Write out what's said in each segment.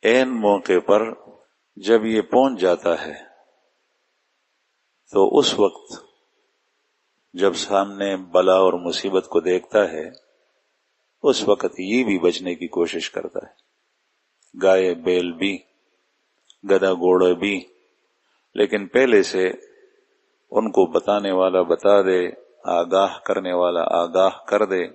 عین موقع پر جب یہ پہنچ جاتا ہے تو اس وقت جب سامنے بلا اور مصیبت کو دیکھتا ہے اس وقت یہ بھی بچنے کی کوشش کرتا ہے، گائے بیل بھی، گدھا گھوڑا بھی، لیکن پہلے سے ان کو بتانے والا بتا دے، آگاہ کرنے والا آگاہ کر دے،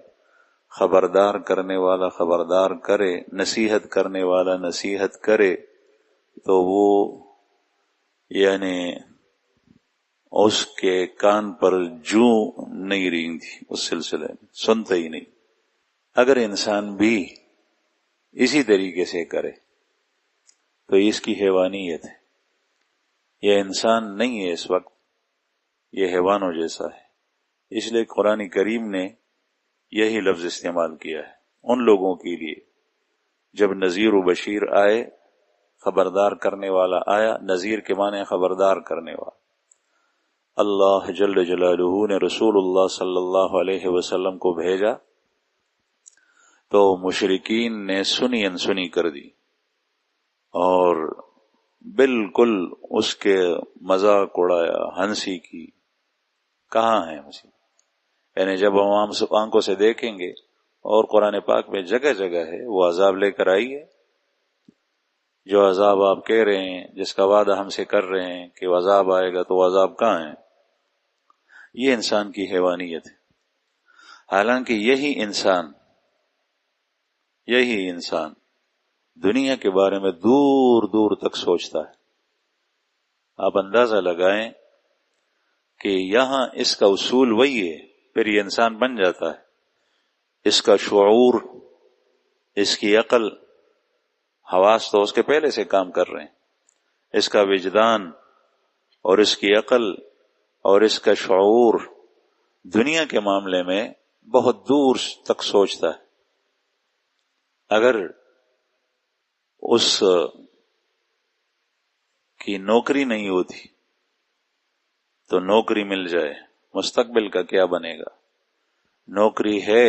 خبردار کرنے والا خبردار کرے، نصیحت کرنے والا نصیحت کرے، تو وہ یعنی اس کے کان پر جو نہیں رینگتی، اس سلسلے میں سنتا ہی نہیں۔ اگر انسان بھی اسی طریقے سے کرے تو اس کی حیوانیت ہے، یہ انسان نہیں ہے، اس وقت یہ حیوانوں جیسا ہے۔ اس لیے قرآن کریم نے یہی لفظ استعمال کیا ہے ان لوگوں کے لیے جب نذیر و بشیر آئے، خبردار کرنے والا آیا، نذیر کے معنی خبردار کرنے والا۔ اللہ جل جلالہ نے رسول اللہ صلی اللہ علیہ وسلم کو بھیجا تو مشرکین نے سنی انسنی کر دی اور بالکل اس کے مذاق اڑایا، ہنسی کی۔ کہاں ہے مصیبت؟ یعنی جب ہم آنکھوں سے دیکھیں گے، اور قرآن پاک میں جگہ جگہ ہے، وہ عذاب لے کر آئی ہے۔ جو عذاب آپ کہہ رہے ہیں، جس کا وعدہ ہم سے کر رہے ہیں کہ وہ عذاب آئے گا، تو وہ عذاب کہاں ہے؟ یہ انسان کی حیوانیت ہے۔ حالانکہ یہی انسان دنیا کے بارے میں دور دور تک سوچتا ہے۔ آپ اندازہ لگائیں کہ یہاں اس کا اصول وہی ہے، پھر یہ انسان بن جاتا ہے۔ اس کا شعور، اس کی عقل، حواس تو اس کے پہلے سے کام کر رہے ہیں۔ اس کا وجدان اور اس کی عقل اور اس کا شعور دنیا کے معاملے میں بہت دور تک سوچتا ہے۔ اگر اس کی نوکری نہیں ہوتی تو نوکری مل جائے، مستقبل کا کیا بنے گا؟ نوکری ہے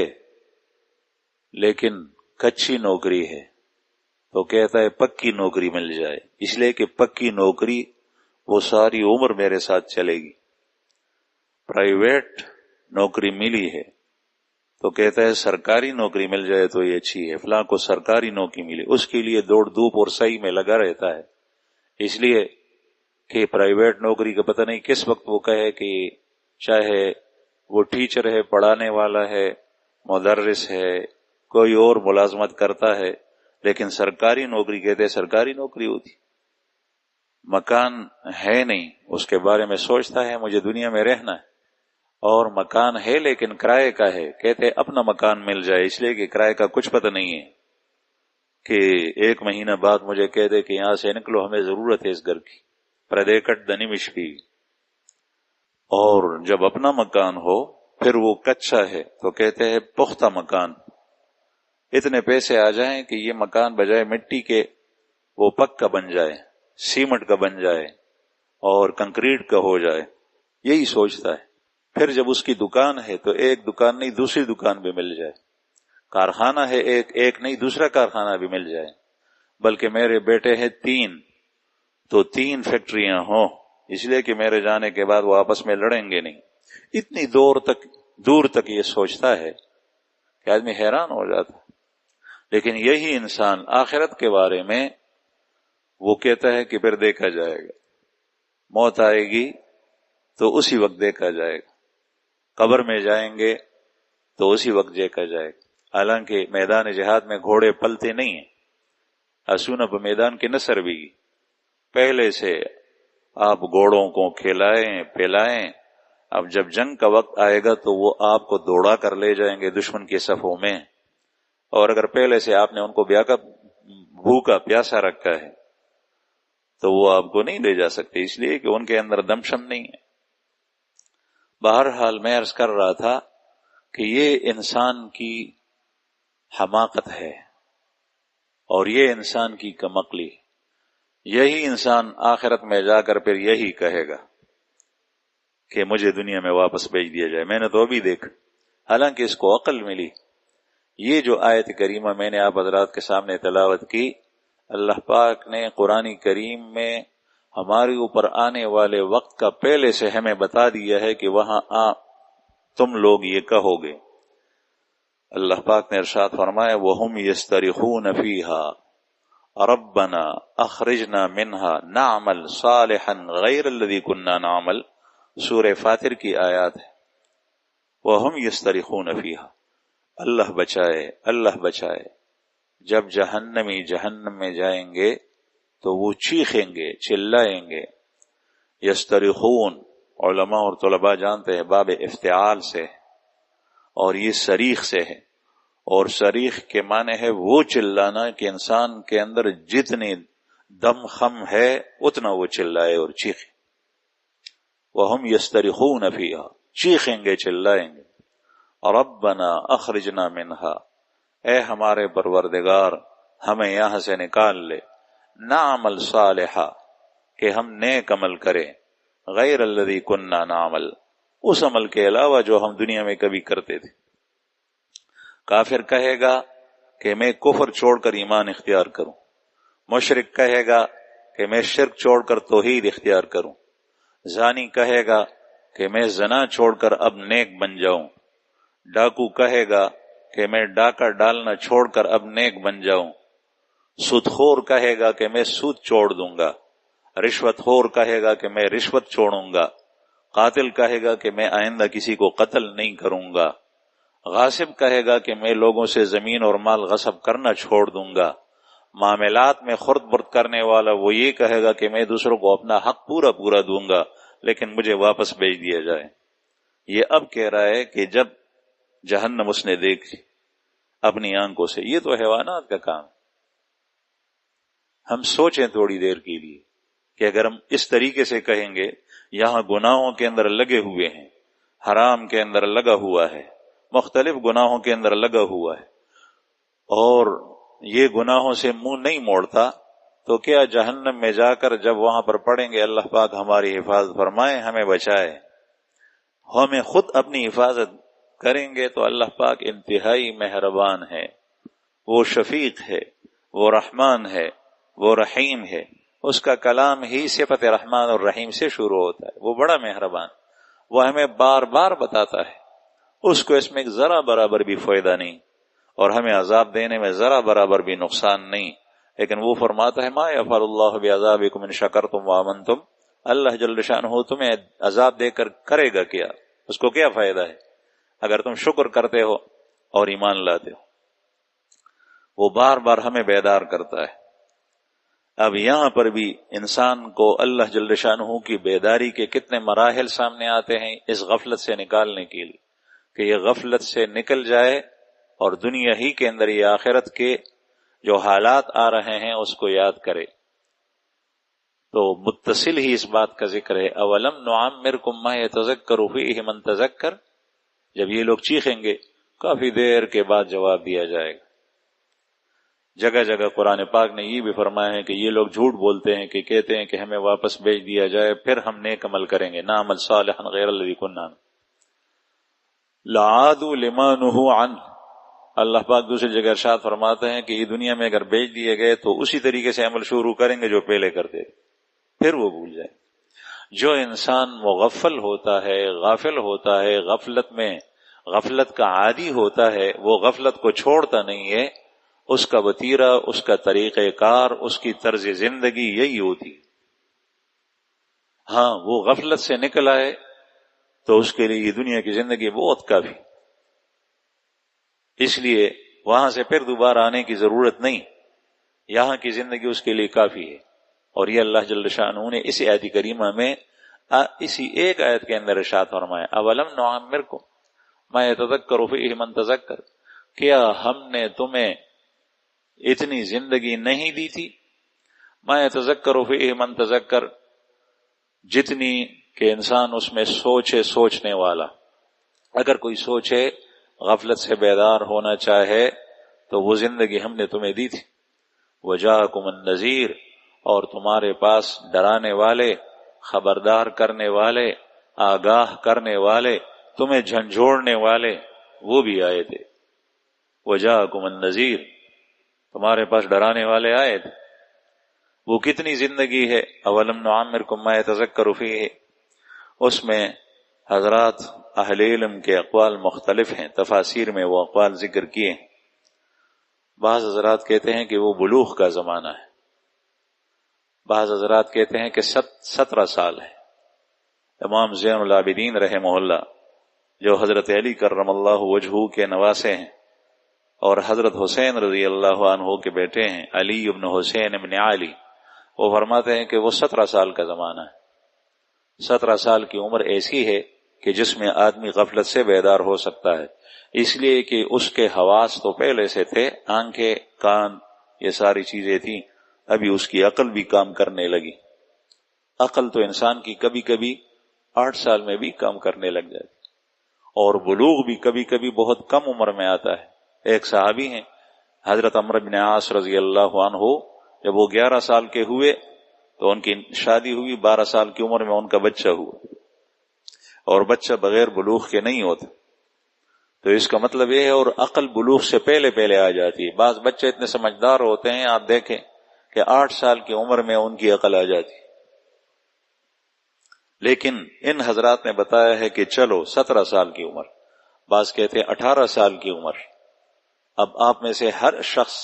لیکن کچی نوکری ہے تو کہتا ہے پکی نوکری مل جائے، اس لیے کہ پکی نوکری وہ ساری عمر میرے ساتھ چلے گی۔ پرائیویٹ نوکری ملی ہے تو کہتا ہے سرکاری نوکری مل جائے تو یہ اچھی ہے، فلاں کو سرکاری نوکری ملی، اس کے لیے دوڑ دھوپ اور سعی میں لگا رہتا ہے، اس لیے کہ پرائیویٹ نوکری کا پتہ نہیں کس وقت وہ کہے کہ چاہے وہ ٹیچر ہے، پڑھانے والا ہے، مدرس ہے، کوئی اور ملازمت کرتا ہے، لیکن سرکاری نوکری کہتے سرکاری نوکری ہوتی۔ مکان ہے نہیں، اس کے بارے میں سوچتا ہے مجھے دنیا میں رہنا ہے، اور مکان ہے لیکن کرائے کا ہے، کہتے اپنا مکان مل جائے، اس لیے کہ کرائے کا کچھ پتہ نہیں ہے کہ ایک مہینہ بعد مجھے کہہ دے کہ یہاں سے نکلو، ہمیں ضرورت ہے اس گھر کی، پردیکٹ دنیمش کی۔ اور جب اپنا مکان ہو پھر وہ کچا ہے تو کہتے ہیں پختہ مکان، اتنے پیسے آ جائیں کہ یہ مکان بجائے مٹی کے وہ پکا بن جائے، سیمنٹ کا بن جائے اور کنکریٹ کا ہو جائے، یہی سوچتا ہے۔ پھر جب اس کی دکان ہے تو ایک دکان نہیں دوسری دکان بھی مل جائے، کارخانہ ہے ایک نہیں دوسرا کارخانہ بھی مل جائے، بلکہ میرے بیٹے ہیں 3 تو 3 فیکٹریاں ہوں، اس لیے کہ میرے جانے کے بعد وہ آپس میں لڑیں گے نہیں۔ اتنی دور تک یہ سوچتا ہے کہ آدمی حیران ہو جاتا ہے۔ لیکن یہی انسان آخرت کے بارے میں وہ کہتا ہے کہ پھر دیکھا جائے گا، موت آئے گی تو اسی وقت دیکھا جائے گا، قبر میں جائیں گے تو اسی وقت دیکھا جائے گا۔ حالانکہ میدان جہاد میں گھوڑے پلتے نہیں ہیں، اسونب میدان کے نصر بھی، پہلے سے آپ گھوڑوں کو کھلائیں پلائیں، اب جب جنگ کا وقت آئے گا تو وہ آپ کو دوڑا کر لے جائیں گے دشمن کے صفوں میں، اور اگر پہلے سے آپ نے ان کو بھوکا پیاسا رکھا ہے تو وہ آپ کو نہیں لے جا سکتے، اس لیے کہ ان کے اندر دمشم نہیں ہے۔ بہرحال میں عرض کر رہا تھا کہ یہ انسان کی حماقت ہے اور یہ انسان کی کم عقلی، یہی انسان آخرت میں جا کر پھر یہی کہے گا کہ مجھے دنیا میں واپس بھیج دیا جائے، میں نے تو ابھی دیکھا، حالانکہ اس کو عقل ملی۔ یہ جو آیت کریمہ میں نے آپ حضرات کے سامنے تلاوت کی، اللہ پاک نے قرآن کریم میں ہمارے اوپر آنے والے وقت کا پہلے سے ہمیں بتا دیا ہے کہ وہاں تم لوگ یہ کہو گے. اللہ پاک نے ارشاد فرمایا وَهُمْ يَسْتَرِخُونَ فِيهَا رَبَّنَا أَخْرِجْنَا مِنْهَا نَعْمَلْ صَالِحًا غَيْرَ الَّذِي كُنَّا نَعْمَلْ. سورہ فاتر کی آیات ہے. وَهُمْ يَسْتَرِخُونَ فِيهَا، اللہ بچائے اللہ بچائے. جب جہنمی جہنم میں جائیں گے تو وہ چیخیں گے چلائیں گے. یسترخون علماء اور طلباء جانتے ہیں باب افتعال سے اور یہ صریخ سے ہے، اور صریخ کے معنی ہے وہ چلانا کہ انسان کے اندر جتنی دم خم ہے اتنا وہ چلائے اور چیخے. وَهُمْ يَسْتَرِخُونَ فِيهَا، چیخیں گے چلائیں گے. رَبَّنَا أَخْرِجْنَا مِنْهَا، اے ہمارے پروردگار ہمیں یہاں سے نکال لے. نعمل صالحا، کہ ہم نیک عمل کریں. غیر الذی کننا نعمل، اس عمل کے علاوہ جو ہم دنیا میں کبھی کرتے تھے. کافر کہے گا کہ میں کفر چھوڑ کر ایمان اختیار کروں. مشرک کہے گا کہ میں شرک چھوڑ کر توحید اختیار کروں. زانی کہے گا کہ میں زنا چھوڑ کر اب نیک بن جاؤں. ڈاکو کہے گا کہ میں ڈاکہ ڈالنا چھوڑ کر اب نیک بن جاؤں. سودخور کہے گا کہ میں سود چھوڑ دوں گا. رشوت خور کہے گا کہ میں رشوت چھوڑوں گا. قاتل کہے گا کہ میں آئندہ کسی کو قتل نہیں کروں گا. غاصب کہے گا کہ میں لوگوں سے زمین اور مال غصب کرنا چھوڑ دوں گا. معاملات میں خرد برد کرنے والا وہ یہ کہے گا کہ میں دوسروں کو اپنا حق پورا پورا دوں گا لیکن مجھے واپس بھیج دیا جائے. یہ اب کہہ رہا ہے کہ جب جہنم اس نے دیکھی اپنی آنکھوں سے. یہ تو حیوانات کا کام. ہم سوچیں تھوڑی دیر کے لیے کہ اگر ہم اس طریقے سے کہیں گے یہاں گناہوں کے اندر لگے ہوئے ہیں، حرام کے اندر لگا ہوا ہے، مختلف گناہوں کے اندر لگا ہوا ہے، اور یہ گناہوں سے منہ نہیں موڑتا، تو کیا جہنم میں جا کر جب وہاں پر پڑیں گے اللہ پاک ہماری حفاظت فرمائے، ہمیں بچائے، ہمیں خود اپنی حفاظت کریں گے تو اللہ پاک انتہائی مہربان ہے. وہ شفیق ہے، وہ رحمان ہے، وہ رحیم ہے. اس کا کلام ہی صفت رحمان اور رحیم سے شروع ہوتا ہے. وہ بڑا مہربان، وہ ہمیں بار بار بتاتا ہے. اس کو اس میں ایک ذرا برابر بھی فائدہ نہیں اور ہمیں عذاب دینے میں ذرا برابر بھی نقصان نہیں. لیکن وہ فرماتا ہے ما یفعل اللہ بعذابکم ان شکرتم وآمنتم. اللہ جل شانہ تمہیں عذاب دے کر کرے گا کیا؟ اس کو کیا فائدہ ہے اگر تم شکر کرتے ہو اور ایمان لاتے ہو. وہ بار بار ہمیں بیدار کرتا ہے. اب یہاں پر بھی انسان کو اللہ جل شانہ کی بیداری کے کتنے مراحل سامنے آتے ہیں اس غفلت سے نکالنے کے لیے کہ یہ غفلت سے نکل جائے اور دنیا ہی کے اندر یہ آخرت کے جو حالات آ رہے ہیں اس کو یاد کرے. تو متصل ہی اس بات کا ذکر ہے اولم نعمرکم ما یتذکر فیہ من تذکر. جب یہ لوگ چیخیں گے کافی دیر کے بعد جواب دیا جائے گا. جگہ جگہ قرآن پاک نے یہ بھی فرمایا ہے کہ یہ لوگ جھوٹ بولتے ہیں کہ کہتے ہیں کہ ہمیں واپس بھیج دیا جائے پھر ہم نیک عمل کریں گے. نعمل صالحا غیر الذی کنا لعادوا لما نہوا عنہ. اللہ پاک دوسری جگہ ارشاد فرماتے ہیں کہ یہ دنیا میں اگر بھیج دیے گئے تو اسی طریقے سے عمل شروع کریں گے جو پہلے کرتے تھے، پھر وہ بھول جائیں. جو انسان مغفل ہوتا ہے، غافل ہوتا ہے، غفلت کا عادی ہوتا ہے، وہ غفلت کو چھوڑتا نہیں ہے. اس کا وتیرہ، اس کا طریقہ کار، اس کی طرز زندگی یہی ہوتی. ہاں وہ غفلت سے نکل آئے تو اس کے لیے یہ دنیا کی زندگی بہت کافی. اس لیے وہاں سے پھر دوبارہ آنے کی ضرورت نہیں، یہاں کی زندگی اس کے لیے کافی ہے. اور یہ اللہ جل شانہ نے اسی آیت کریمہ میں اسی ایک آیت کے اندر ارشاد فرمایا اولم نعمرکم ما یتذکر فیہ من تذکر. کیا ہم نے تمہیں اتنی زندگی نہیں دی تھی؟ ما یتذکر فیہ من تذکر، جتنی کہ انسان اس میں سوچنے والا. اگر کوئی سوچے، غفلت سے بیدار ہونا چاہے تو وہ زندگی ہم نے تمہیں دی تھی. وجاءکم النذیر، اور تمہارے پاس ڈرانے والے، خبردار کرنے والے، آگاہ کرنے والے، تمہیں جھنجھوڑنے والے وہ بھی آئے تھے. وجاءکم النذیر، تمہارے پاس ڈرانے والے آئے تھے. وہ کتنی زندگی ہے؟ اولم نعمرکم ما یتذکر فیہ، اس میں حضرات اہل علم کے اقوال مختلف ہیں، تفاسیر میں وہ اقوال ذکر کیے ہیں۔ بعض حضرات کہتے ہیں کہ وہ بلوغ کا زمانہ ہے، بعض حضرات کہتے ہیں کہ 17 سال ہے۔ امام زین العابدین رحمہ اللہ جو حضرت علی کرم اللہ وجہہ کے نواسے ہیں اور حضرت حسین رضی اللہ عنہ کے بیٹے ہیں علی ابن حسین ابن علی، وہ فرماتے ہیں کہ وہ 17 سال کا زمانہ ہے۔ 17 سال کی عمر ایسی ہے کہ جس میں آدمی غفلت سے بیدار ہو سکتا ہے، اس لیے کہ اس کے حواس تو پہلے سے تھے، آنکھیں، کان، یہ ساری چیزیں تھیں، ابھی اس کی عقل بھی کام کرنے لگی۔ عقل تو انسان کی کبھی کبھی 8 سال میں بھی کام کرنے لگ جاتی، اور بلوغ بھی کبھی کبھی بہت کم عمر میں آتا ہے۔ ایک صحابی ہیں حضرت عمرو بن عاص رضی اللہ عنہ، جب وہ 11 سال کے ہوئے تو ان کی شادی ہوئی، 12 سال کی عمر میں ان کا بچہ ہوا، اور بچہ بغیر بلوغ کے نہیں ہوتا۔ تو اس کا مطلب یہ ہے، اور عقل بلوغ سے پہلے پہلے آ جاتی ہے۔ بعض بچے اتنے سمجھدار ہوتے ہیں، آپ دیکھیں کہ 8 سال کی عمر میں ان کی عقل آ جاتی ہے، لیکن ان حضرات نے بتایا ہے کہ چلو 17 سال کی عمر، بعض کہتے ہیں 18 سال کی عمر۔ اب آپ میں سے ہر شخص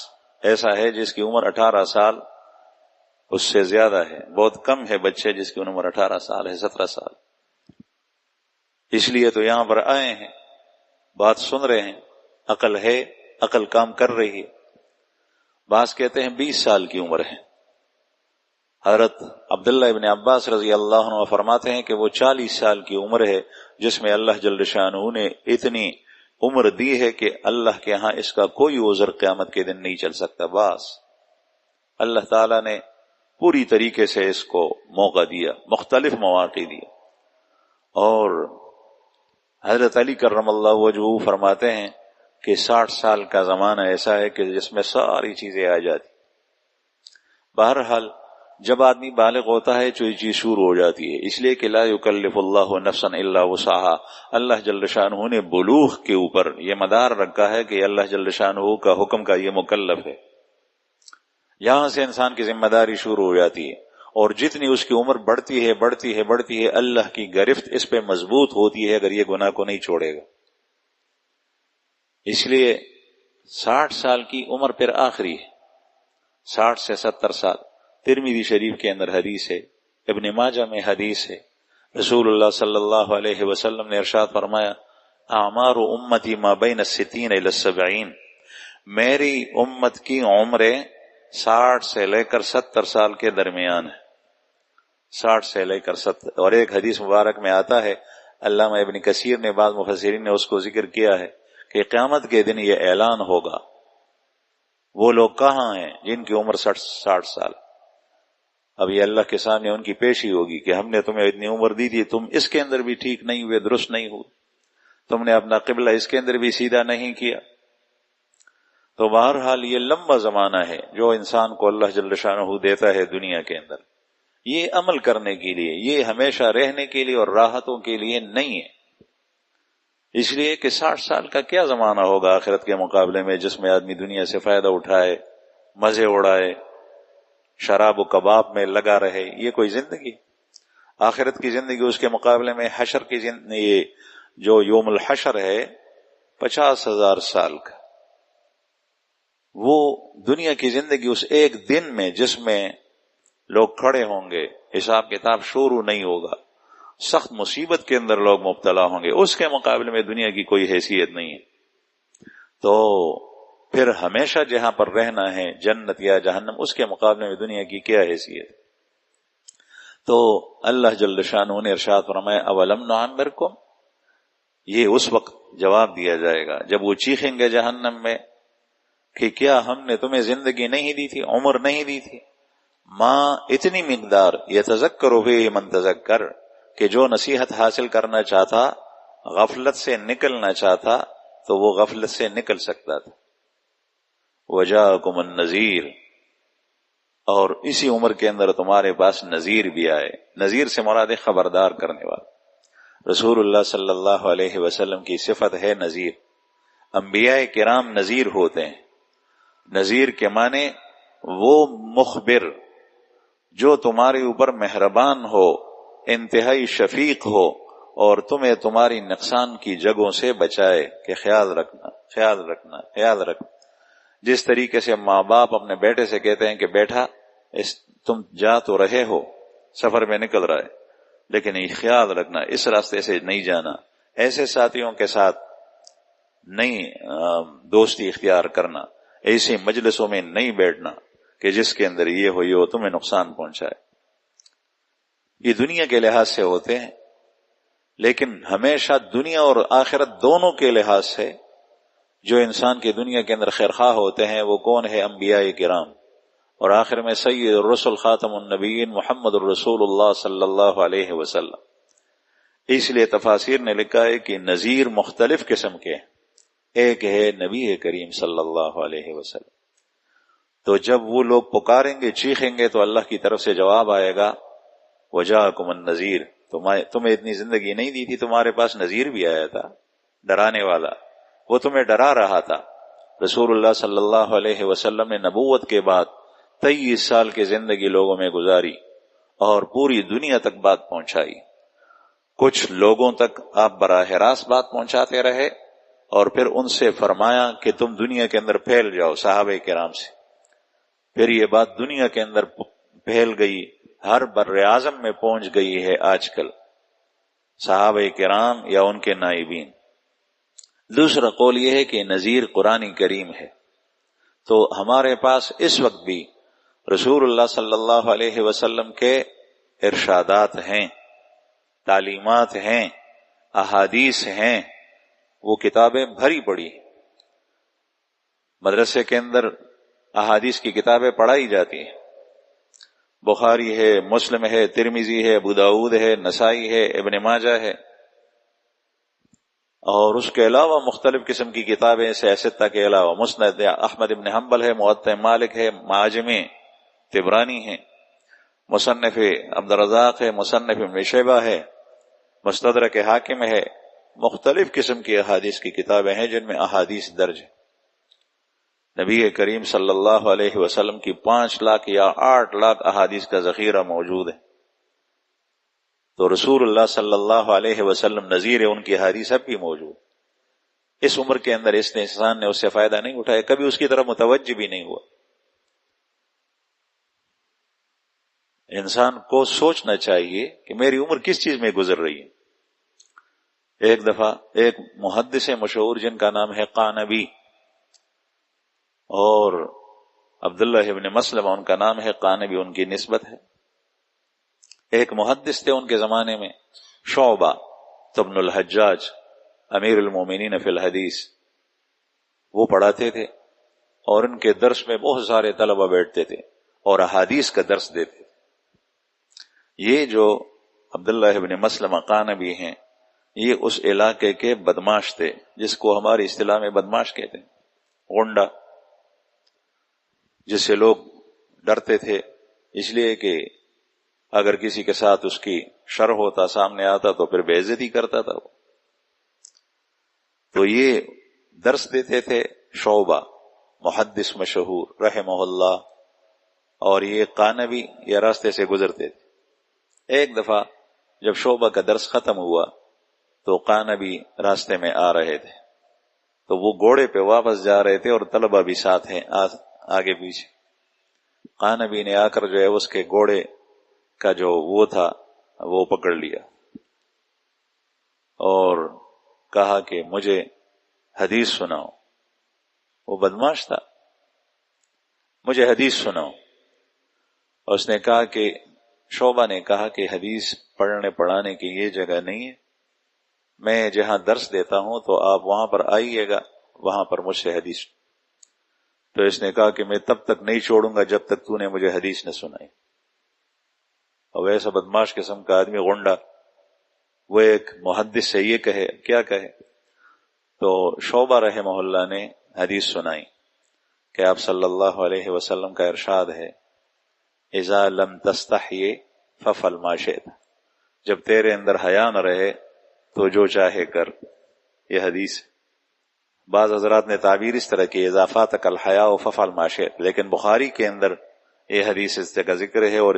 ایسا ہے جس کی عمر 18 سال اس سے زیادہ ہے، بہت کم ہے بچے جس کی عمر 18 سال ہے، 17 سال۔ اس لیے تو یہاں پر آئے ہیں، بات سن رہے ہیں، عقل ہے، عقل کام کر رہی ہے۔ بعض کہتے ہیں 20 سال کی عمر ہے۔ حضرت عبداللہ ابن عباس رضی اللہ عنہ فرماتے ہیں کہ وہ 40 سال کی عمر ہے جس میں اللہ جل شانہ نے اتنی عمر دی ہے کہ اللہ کے ہاں اس کا کوئی عذر قیامت کے دن نہیں چل سکتا۔ بس اللہ تعالیٰ نے پوری طریقے سے اس کو موقع دیا، مختلف مواقع دیا۔ اور حضرت علی کرم اللہ وجہہ فرماتے ہیں کہ 60 سال کا زمانہ ایسا ہے کہ جس میں ساری چیزیں آ جاتی۔ بہرحال جب آدمی بالغ ہوتا ہے تو یہ چیز شروع ہو جاتی ہے، اس لیے کہ لا یکلف اللہ نفسا الا وسعها، اللہ جل شانہ نے بلوغ کے اوپر یہ مدار رکھا ہے کہ اللہ جل شانہ کا حکم کا یہ مکلف ہے۔ یہاں سے انسان کی ذمہ داری شروع ہو جاتی ہے، اور جتنی اس کی عمر بڑھتی ہے بڑھتی ہے بڑھتی ہے، اللہ کی گرفت اس پہ مضبوط ہوتی ہے اگر یہ گناہ کو نہیں چھوڑے گا۔ اس لیے 60 سال کی عمر پھر آخری ہے، 60 سے 70 سال۔ ترمذی شریف کے اندر حدیث ہے، ابن ماجہ میں حدیث ہے، رسول اللہ صلی اللہ علیہ وسلم نے ارشاد فرمایا اعمار امتی ما بین 60 الی 70، میری امت کی عمریں 60 سے لے کر 70 سال کے درمیان ہے، 60 سے لے کر 70۔ اور ایک حدیث مبارک میں آتا ہے، علامہ ابن کثیر نے، بعض مفسرین نے اس کو ذکر کیا ہے کہ قیامت کے دن یہ اعلان ہوگا، وہ لوگ کہاں ہیں جن کی عمر 60 سال؟ اب یہ اللہ کے سامنے ان کی پیشی ہوگی کہ ہم نے تمہیں اتنی عمر دی تھی، تم اس کے اندر بھی ٹھیک نہیں ہوئے، درست نہیں ہوئے، تم نے اپنا قبلہ اس کے اندر بھی سیدھا نہیں کیا۔ تو بہرحال یہ لمبا زمانہ ہے جو انسان کو اللہ جل شانہ دیتا ہے دنیا کے اندر، یہ عمل کرنے کے لیے، یہ ہمیشہ رہنے کے لیے اور راحتوں کے لیے نہیں ہے۔ اس لیے کہ 60 سال کا کیا زمانہ ہوگا آخرت کے مقابلے میں جس میں آدمی دنیا سے فائدہ اٹھائے، مزے اڑائے، شراب و کباب میں لگا رہے، یہ کوئی زندگی؟ آخرت کی زندگی اس کے مقابلے میں حشر کی زندگی، یہ جو یوم الحشر ہے 50,000 سال کا، وہ دنیا کی زندگی اس ایک دن میں جس میں لوگ کھڑے ہوں گے، حساب کتاب شروع نہیں ہوگا، سخت مصیبت کے اندر لوگ مبتلا ہوں گے، اس کے مقابلے میں دنیا کی کوئی حیثیت نہیں ہے۔ تو پھر ہمیشہ جہاں پر رہنا ہے، جنت یا جہنم، اس کے مقابلے میں دنیا کی کیا حیثیت؟ تو اللہ جل شانہ نے ارشاد فرمایا اولم نعمرکم، یہ اس وقت جواب دیا جائے گا جب وہ چیخیں گے جہنم میں کہ کیا ہم نے تمہیں زندگی نہیں دی تھی، عمر نہیں دی تھی؟ ماں اتنی مقدار یتذکر فیہ من تذکر، کہ جو نصیحت حاصل کرنا چاہتا، غفلت سے نکلنا چاہتا تو وہ غفلت سے نکل سکتا تھا۔ وجاءکم النذیر، اور اسی عمر کے اندر تمہارے پاس نذیر بھی آئے۔ نذیر سے مراد خبردار کرنے والا۔ رسول اللہ صلی اللہ علیہ وسلم کی صفت ہے نذیر۔ انبیاء کرام نذیر ہوتے ہیں۔ نذیر کے معنی وہ مخبر، جو تمہارے اوپر مہربان ہو، انتہائی شفیق ہو، اور تمہیں تمہاری نقصان کی جگہوں سے بچائے کہ خیال رکھنا خیال رکھنا خیال رکھنا۔ جس طریقے سے ماں باپ اپنے بیٹے سے کہتے ہیں کہ بیٹا تم جا تو رہے ہو، سفر میں نکل رہا ہے، لیکن یہ خیال رکھنا اس راستے سے نہیں جانا، ایسے ساتھیوں کے ساتھ نہیں دوستی اختیار کرنا، ایسی مجلسوں میں نہیں بیٹھنا کہ جس کے اندر یہ ہو تمہیں نقصان پہنچائے۔ یہ دنیا کے لحاظ سے ہوتے ہیں، لیکن ہمیشہ دنیا اور آخرت دونوں کے لحاظ سے جو انسان کی دنیا کے اندر خیرخواہ ہوتے ہیں وہ کون ہے؟ انبیاء کرام، اور آخر میں سید الرسل خاتم النبیین محمد الرسول اللہ صلی اللہ علیہ وسلم۔ اس لیے تفاسیر نے لکھا ہے کہ نذیر مختلف قسم کے، ایک ہے نبی کریم صلی اللہ علیہ وسلم۔ تو جب وہ لوگ پکاریں گے چیخیں گے تو اللہ کی طرف سے جواب آئے گا وجاءکم النذیر، تمہیں اتنی زندگی نہیں دی تھی، تمہارے پاس نذیر بھی آیا تھا، ڈرانے والا، وہ تمہیں ڈرا رہا تھا۔ رسول اللہ صلی اللہ علیہ وسلم نے نبوت کے بعد 23 سال کی زندگی لوگوں میں گزاری اور پوری دنیا تک بات پہنچائی۔ کچھ لوگوں تک آپ براہ راست بات پہنچاتے رہے اور پھر ان سے فرمایا کہ تم دنیا کے اندر پھیل جاؤ صحابہ کرام سے۔ پھر یہ بات دنیا کے اندر پھیل گئی، ہر بر اعظم میں پہنچ گئی ہے آج کل، صحابہ کرام یا ان کے نائبین۔ دوسرا قول یہ ہے کہ نذیر قرآن کریم ہے۔ تو ہمارے پاس اس وقت بھی رسول اللہ صلی اللہ علیہ وسلم کے ارشادات ہیں، تعلیمات ہیں، احادیث ہیں، وہ کتابیں بھری پڑی ہیں۔ مدرسے کے اندر احادیث کی کتابیں پڑھائی جاتی ہیں، بخاری ہے، مسلم ہے، ترمذی ہے، ابو داؤد ہے، نسائی ہے، ابن ماجہ ہے، اور اس کے علاوہ مختلف قسم کی کتابیں سیاستہ کے علاوہ مسند احمد ابن حنبل ہے، موطأ مالک ہے، معاجم طبرانی ہے، مصنف عبدالرزاق ہے، مصنف ابن شیبہ ہے، مستدرک حاکم ہے، مختلف قسم کی احادیث کی کتابیں ہیں جن میں احادیث درج ہیں۔ نبی کریم صلی اللہ علیہ وسلم کی 5 لاکھ یا 8 لاکھ احادیث کا ذخیرہ موجود ہے۔ تو رسول اللہ صلی اللہ علیہ وسلم نذیر ہے، ان کی احادیث اب بھی موجود۔ اس عمر کے اندر اس نے انسان نے اس سے فائدہ نہیں اٹھایا، کبھی اس کی طرف متوجہ بھی نہیں ہوا۔ انسان کو سوچنا چاہیے کہ میری عمر کس چیز میں گزر رہی ہے۔ ایک دفعہ ایک محدث مشہور جن کا نام ہے قانبی، اور عبداللہ ابن مسلمہ ان کا نام ہے، قانبی ان کی نسبت ہے، ایک محدث تھے ان کے زمانے میں، شعبہ ابن الحجاج امیر المومنین فی الحدیث، وہ پڑھاتے تھے اور ان کے درس میں بہت سارے طلبہ بیٹھتے تھے اور احادیث کا درس دیتے تھے۔ یہ جو عبداللہ ابن مسلمہ قانبی ہیں، یہ اس علاقے کے بدماش تھے، جس کو ہماری اصطلاح میں بدماش کہتے ہیں، غنڈہ، جس سے لوگ ڈرتے تھے، اس لیے کہ اگر کسی کے ساتھ اس کی شر ہوتا، سامنے آتا تو پھر بے عزتی کرتا تھا وہ۔ تو یہ درس دیتے تھے، شعبہ محدث مشہور رحمہ اللہ، اور یہ قانبی یہ راستے سے گزرتے تھے۔ ایک دفعہ جب شعبہ کا درس ختم ہوا تو قانبی راستے میں آ رہے تھے، تو وہ گھوڑے پہ واپس جا رہے تھے اور طلبہ بھی ساتھ ہیں آگے پیچھے۔ قانبی نے آ کر جو ہے اس کے گھوڑے کا جو وہ تھا وہ پکڑ لیا اور کہا کہ مجھے حدیث سناؤ۔ وہ بدماش تھا، مجھے حدیث سناؤ۔ اور اس نے کہا کہ شعبہ نے کہا کہ حدیث پڑھنے پڑھانے کی یہ جگہ نہیں ہے، میں جہاں درس دیتا ہوں تو آپ وہاں پر آئیے گا، وہاں پر مجھ سے حدیث۔ تو اس نے کہا کہ میں تب تک نہیں چھوڑوں گا جب تک تو نے مجھے حدیث نہ سنائی۔ اور ویسا بدماش قسم کا آدمی غنڈہ، وہ ایک محدث سے یہ کہے، کیا کہے؟ تو شعبہ رحمہ اللہ نے حدیث سنائی کہ آپ صلی اللہ علیہ وسلم کا ارشاد ہے، اذا لم تستحی ففعل ما شئت، جب تیرے اندر حیا نہ رہے تو جو چاہے کر۔ یہ حدیث بعض حضرات نے تعبیر اس طرح کی، اضافات الحیاء ففعل ما شئت، لیکن بخاری کے اندر یہ حدیث اس کا ذکر ہے، اور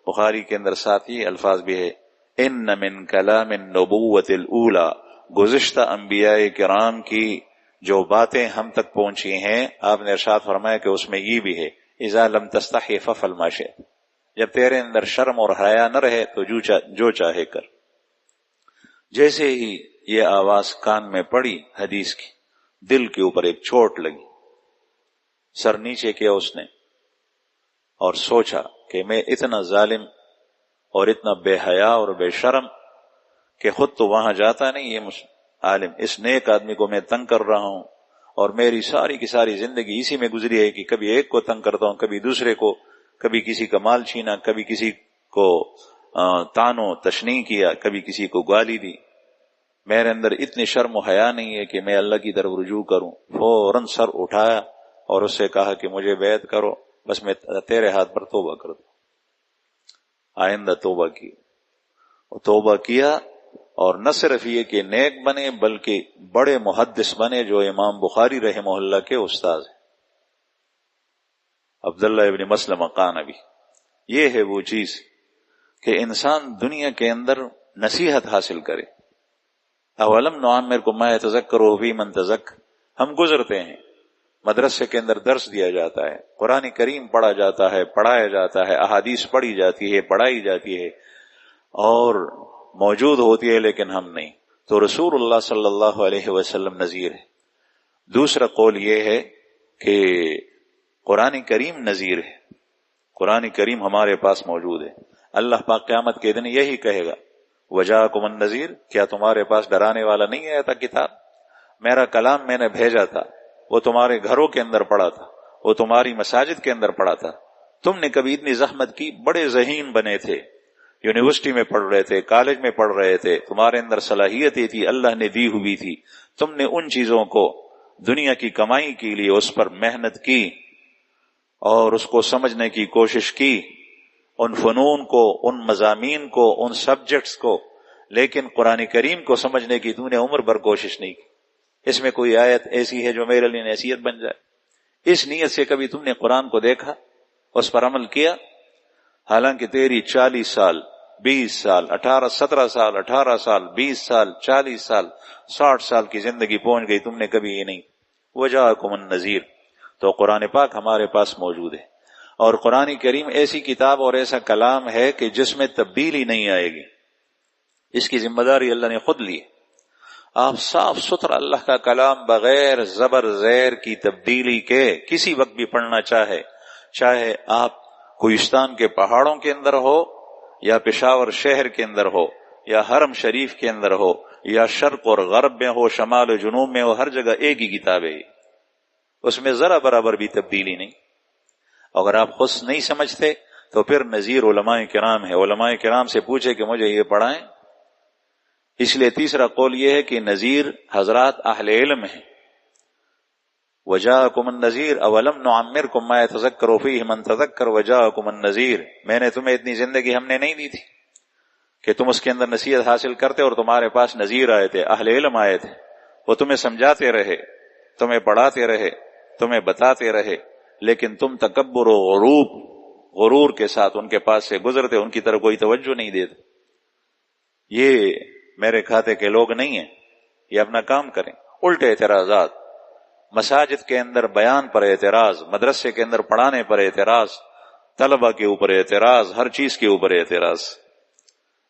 بخاری کے اندر ساتھ ہی الفاظ بھی ہے، ان من کلام النبوۃ الاولی، گزشتہ انبیاء کرام کی جو باتیں ہم تک پہنچی ہیں، آپ نے ارشاد فرمایا کہ اس میں یہ بھی ہے، اذا لم تستحی فافعل ما شئت، جب تیرے اندر شرم اور حیا نہ رہے تو جو چاہے کر۔ جیسے ہی یہ آواز کان میں پڑی حدیث کی، دل کے اوپر ایک چوٹ لگی، سر نیچے کیا اس نے اور سوچا کہ میں اتنا ظالم اور اتنا بے حیا اور بے شرم کہ خود تو وہاں جاتا نہیں، یہ عالم، اس نیک آدمی کو میں تنگ کر رہا ہوں، اور میری ساری کی ساری زندگی اسی میں گزری ہے کہ کبھی ایک کو تنگ کرتا ہوں، کبھی دوسرے کو، کبھی کسی کا مال چھینا، کبھی کسی کو تانو تشنیع کیا، کبھی کسی کو گالی دی۔ میرے اندر اتنی شرم و حیا نہیں ہے کہ میں اللہ کی طرف رجوع کروں۔ فوراً سر اٹھایا اور اس سے کہا کہ مجھے بیعت کرو، بس میں تیرے ہاتھ پر توبہ کر دوں۔ آئندہ توبہ کی، توبہ کیا، اور نہ صرف یہ کہ نیک بنے بلکہ بڑے محدث بنے جو امام بخاری رحمہ اللہ کے استاذ ہیں، عبداللہ ابن مسلمہ قانبی۔ یہ ہے وہ چیز کہ انسان دنیا کے اندر نصیحت حاصل کرے۔ اولم نعمرکم ما یتذکر فی من تذکر، ہم گزرتے ہیں، مدرسے کے اندر درس دیا جاتا ہے، قرآن کریم پڑھا جاتا ہے، پڑھایا جاتا ہے، احادیث پڑھی جاتی ہے، پڑھائی جاتی ہے اور موجود ہوتی ہے، لیکن ہم نہیں۔ تو رسول اللہ صلی اللہ علیہ وسلم نذیر ہے۔ دوسرا قول یہ ہے کہ قرآن کریم نذیر ہے، قرآن کریم ہمارے پاس موجود ہے۔ اللہ پاک قیامت کے دن یہی کہے گا، وجاءکم النذیر، کیا تمہارے پاس ڈرانے والا نہیں آیا تھا کتاب؟ میرا کلام میں نے بھیجا تھا، وہ تمہارے گھروں کے اندر پڑا تھا، وہ تمہاری مساجد کے اندر پڑا تھا، تم نے کبھی اتنی زحمت کی، بڑے ذہین بنے تھے، یونیورسٹی میں پڑھ رہے تھے، کالج میں پڑھ رہے تھے، تمہارے اندر صلاحیتیں تھی، اللہ نے دی ہوئی تھی، تم نے ان چیزوں کو دنیا کی کمائی کے لیے اس پر محنت کی اور اس کو سمجھنے کی کوشش کی، ان فنون کو، ان مضامین کو، ان سبجیکٹس کو، لیکن قرآن کریم کو سمجھنے کی تم نے عمر بھر کوشش نہیں کی۔ اس میں کوئی آیت ایسی ہے جو میرے لیے نصیحت بن جائے؟ اس نیت سے کبھی تم نے قرآن کو دیکھا، اس پر عمل کیا؟ حالانکہ تیری 40 سال، 20 سال، 17 سال، 18 سال، 20 سال، 40 سال، 60 سال کی زندگی پہنچ گئی، تم نے کبھی یہ نہیں۔ وجاءکم النذیر، تو قرآن پاک ہمارے پاس موجود ہے، اور قرآن کریم ایسی کتاب اور ایسا کلام ہے کہ جس میں تبدیلی نہیں آئے گی، اس کی ذمہ داری اللہ نے خود لی۔ آپ صاف ستھرا اللہ کا کلام بغیر زبر زیر کی تبدیلی کے کسی وقت بھی پڑھنا چاہے آپ کوہستان کے پہاڑوں کے اندر ہو، یا پشاور شہر کے اندر ہو، یا حرم شریف کے اندر ہو، یا شرق اور غرب میں ہو، شمال و جنوب میں ہو، ہر جگہ ایک ہی کتاب ہے، اس میں ذرا برابر بھی تبدیلی نہیں۔ اگر آپ خود نہیں سمجھتے تو پھر نذیر علماء کرام ہے، علماء کرام سے پوچھے کہ مجھے یہ پڑھائیں۔ اس لیے تیسرا قول یہ ہے کہ نذیر حضرات اہل علم ہیں۔ وجاءکم النذیر اولم نعمرکم ما یتذکر فیہ من تذکر وجاءکم النذیر، میں نے تمہیں اتنی زندگی ہم نے نہیں دی تھی کہ تم اس کے اندر نصیحت حاصل کرتے اور تمہارے پاس نذیر آئے تھے، اہل علم آئے تھے، وہ تمہیں سمجھاتے رہے، تمہیں پڑھاتے رہے، تمہیں بتاتے رہے، لیکن تم تکبر و غرور کے ساتھ ان کے پاس سے گزرتے، ان کی طرف کوئی توجہ نہیں دیتے۔ یہ میرے کھاتے کے لوگ نہیں ہیں، یہ اپنا کام کریں۔ الٹے اعتراضات، مساجد کے اندر بیان پر اعتراض، مدرسے کے اندر پڑھانے پر اعتراض، طلبہ کے اوپر اعتراض، ہر چیز کے اوپر اعتراض،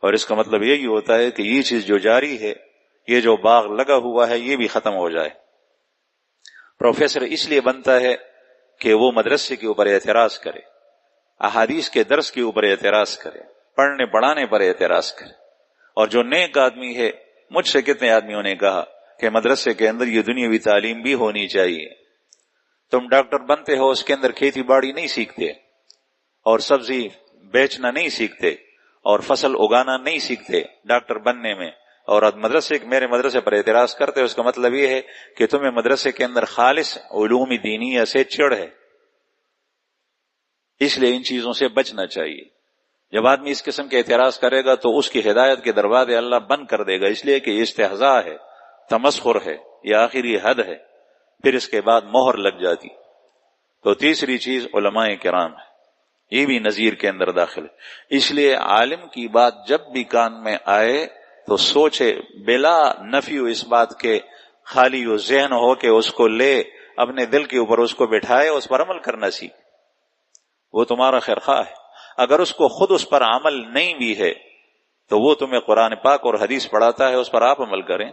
اور اس کا مطلب یہی ہوتا ہے کہ یہ چیز جو جاری ہے، یہ جو باغ لگا ہوا ہے، یہ بھی ختم ہو جائے۔ پروفیسر اس لیے بنتا ہے کہ وہ مدرسے کے اوپر اعتراض کرے، احادیث کے درس کے اوپر اعتراض کرے، پڑھنے پڑھانے پر اعتراض کرے۔ اور جو نیک آدمی ہے، مجھ سے کتنے آدمیوں نے کہا کہ مدرسے کے اندر یہ دنیاوی تعلیم بھی ہونی چاہیے۔ تم ڈاکٹر بنتے ہو، اس کے اندر کھیتی باڑی نہیں سیکھتے، اور سبزی بیچنا نہیں سیکھتے، اور فصل اگانا نہیں سیکھتے ڈاکٹر بننے میں، اور میرے مدرسے پر اعتراض کرتے، اس کا مطلب یہ ہے کہ تمہیں مدرسے کے اندر خالص علوم دینیہ سے چڑ ہے۔ اس لیے ان چیزوں سے بچنا چاہیے۔ جب آدمی اس قسم کے اعتراض کرے گا تو اس کی ہدایت کے دروازے اللہ بند کر دے گا، اس لیے کہ یہ استہزاء ہے، تمسخر ہے، یہ آخری حد ہے، پھر اس کے بعد مہر لگ جاتی۔ تو تیسری چیز علماء کرام ہے، یہ بھی نظیر کے اندر داخل ہے۔ اس لیے عالم کی بات جب بھی کان میں آئے تو سوچے، بلا نفی اس بات کے، خالی وہ ذہن ہو کہ اس کو لے اپنے دل کے اوپر، اس کو بٹھائے، اس پر عمل کرنا سیکھ، وہ تمہارا خیر خواہ ہے۔ اگر اس کو خود اس پر عمل نہیں بھی ہے تو وہ تمہیں قرآن پاک اور حدیث پڑھاتا ہے، اس پر آپ عمل کریں۔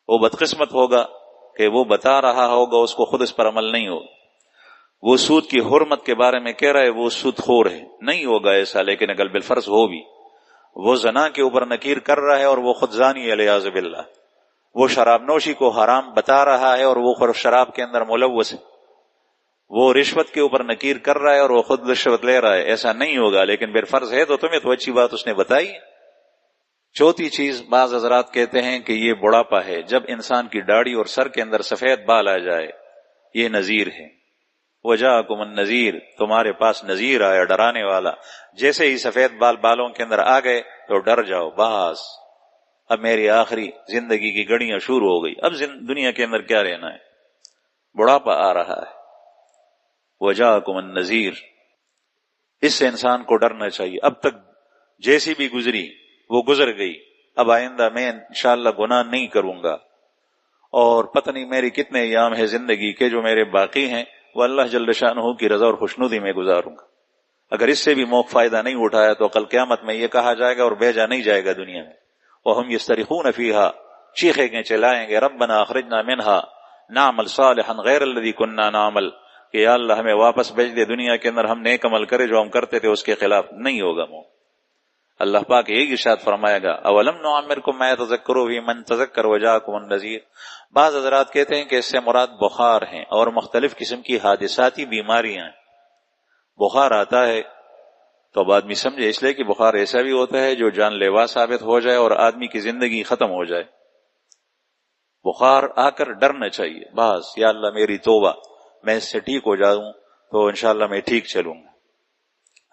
وہ بدقسمت ہوگا کہ وہ بتا رہا ہوگا، اس کو خود اس پر عمل نہیں ہوگا۔ وہ سود کی حرمت کے بارے میں کہہ رہا ہے، وہ سود خور ہے، نہیں ہوگا ایسا، لیکن اگر بالفرض ہو بھی، وہ زنا کے اوپر نکیر کر رہا ہے اور وہ خود زانی علیاذ باللہ، وہ شراب نوشی کو حرام بتا رہا ہے اور وہ شراب کے اندر ملوث ہے، وہ رشوت کے اوپر نکیر کر رہا ہے اور وہ خود رشوت لے رہا ہے، ایسا نہیں ہوگا، لیکن بالفرض ہے تو تمہیں تو اچھی بات اس نے بتائی۔ چوتھی چیز، بعض حضرات کہتے ہیں کہ یہ بڑھاپا ہے، جب انسان کی داڑھی اور سر کے اندر سفید بال آ جائے، یہ نذیر ہے۔ وجاءکم النذیر، تمہارے پاس نذیر آیا، ڈرانے والا۔ جیسے ہی سفید بال بالوں کے اندر آ گئے تو ڈر جاؤ، بس اب میری آخری زندگی کی گھڑیاں شروع ہو گئی، اب دنیا کے اندر کیا رہنا ہے، بڑھاپا آ رہا ہے۔ وجاءکم النذیر، اس سے انسان کو ڈرنا چاہیے۔ اب تک جیسی بھی گزری وہ گزر گئی، اب آئندہ میں انشاءاللہ گناہ نہیں کروں گا، اور پتہ نہیں میری کتنے ایام ہے زندگی کے جو میرے باقی ہیں، وہ اللہ جل شانہ کی رضا اور خوشنودی میں گزاروں گا۔ اگر اس سے بھی موقع فائدہ نہیں اٹھایا تو کل قیامت میں یہ کہا جائے گا اور بھیجا نہیں جائے گا دنیا میں، وَهُمْ يَسْتَرِخُونَ فِيهَا، چیخیں گے چلائیں گے، ربنا اخرجنا منها نعمل صالحا غیر الذی کننا نعمل، کہ یا اللہ ہمیں واپس بھیج دے دنیا کے اندر، ہم نیک عمل کرے جو ہم کرتے تھے اس کے خلاف نہیں ہوگا۔ اللہ پاک یہی ارشاد فرمائے گا، اولم نعمرکم ما یتذکر فی من تذکر وجاءکم النذیر۔ بعض حضرات کہتے ہیں کہ اس سے مراد بخار ہیں اور مختلف قسم کی حادثاتی بیماریاں ہیں۔ بخار آتا ہے تو اب آدمی سمجھے، اس لیے کہ بخار ایسا بھی ہوتا ہے جو جان لیوا ثابت ہو جائے اور آدمی کی زندگی ختم ہو جائے۔ بخار آ کر ڈرنا چاہیے، بس یا اللہ میری توبہ، میں اس سے ٹھیک ہو جاؤں تو انشاءاللہ میں ٹھیک چلوں گا۔